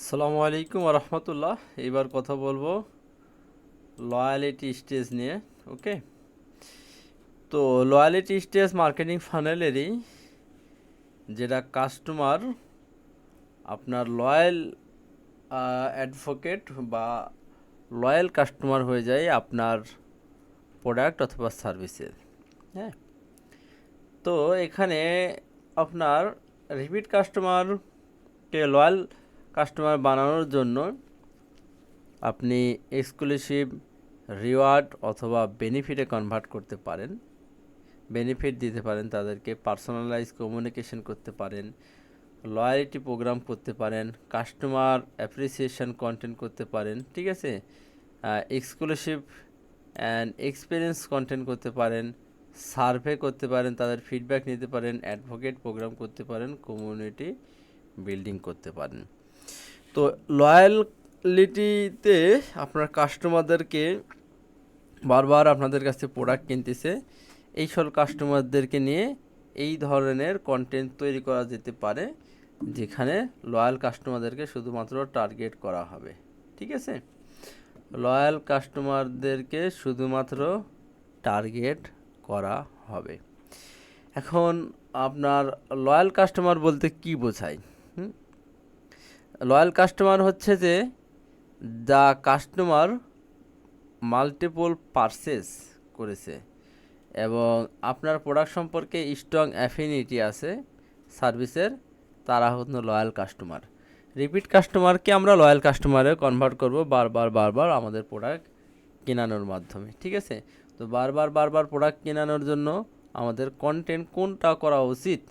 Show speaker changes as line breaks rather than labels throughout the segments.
আসসালামু আলাইকুম রহমতুল্লাহ। এবার কথা বলবো লয়ালিটি স্টেজ নিয়ে। ওকে, তো লয়ালিটি স্টেজ মার্কেটিং ফানেলেরই যেটা কাস্টমার আপনার লয়াল অ্যাডভোকেট বা লয়াল কাস্টমার হয়ে যায় আপনার প্রোডাক্ট অথবা সার্ভিসের। হ্যাঁ, তো এখানে আপনার রিপিট কাস্টমারকে লয়াল কাস্টমার বানানোর জন্য আপনি এক্সক্লুসিভ রিওয়ার্ড অথবা বেনিফিটে কনভার্ট করতে পারেন, বেনিফিট দিতে পারেন তাদেরকে, পার্সোনালাইজ কমিউনিকেশন করতে পারেন, লয়ালিটি প্রোগ্রাম করতে পারেন, কাস্টমার অ্যাপ্রিসিয়েশন কন্টেন্ট করতে পারেন, ঠিক আছে, এক্সক্লুসিভ অ্যান্ড এক্সপিরিয়েন্স কন্টেন্ট করতে পারেন, সার্ভে করতে পারেন, তাদের ফিডব্যাক নিতে পারেন, অ্যাডভোকেট প্রোগ্রাম করতে পারেন, কমিউনিটি বিল্ডিং করতে পারেন। তো লয়ালিটিতে আপনার কাস্টমারদেরকে বারবার আপনাদের কাছে প্রোডাক্ট কিনতেছে, এই সব কাস্টমারদেরকে নিয়ে এই ধরনের কন্টেন্ট তৈরি করা যেতে পারে যেখানে লয়াল কাস্টমারদেরকে শুধুমাত্র টার্গেট করা হবে। ঠিক আছে, লয়াল কাস্টমারদেরকে শুধুমাত্র টার্গেট করা হবে। এখন আপনার লয়াল কাস্টমার বলতে কি বোঝায়? লয়াল কাস্টমার হচ্ছে যে দ্য কাস্টমার মাল্টিপল পারচেস করেছে এবং আপনার প্রোডাক্ট সম্পর্কে স্ট্রং অ্যাফিনিটি আছে সার্ভিসের, তারা হচ্ছে লয়াল কাস্টমার। রিপিট কাস্টমারকে আমরা লয়াল কাস্টমারে কনভার্ট করব বারবার আমাদের প্রোডাক্ট কেনানোর মাধ্যমে। ঠিক আছে, তো বারবার প্রোডাক্ট কেনানোর জন্য আমাদের কন্টেন্ট কোনটা করা উচিত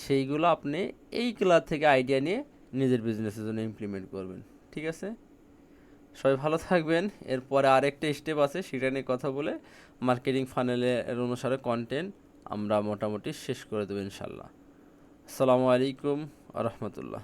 সেইগুলো আপনি এই ক্লাস থেকে আইডিয়া নিয়ে নিজের বিজনেসের জন্য ইমপ্লিমেন্ট করবেন। ঠিক আছে, সবাই ভালো থাকবেন। এরপরে আরেকটা স্টেপ আছে, সেটা নিয়ে কথা বলে মার্কেটিং ফানেলের অনুসারে কন্টেন্ট আমরা মোটামুটি শেষ করে দেবো ইনশাল্লাহ। আসসালামু আলাইকুম আ রহমতুল্লাহ।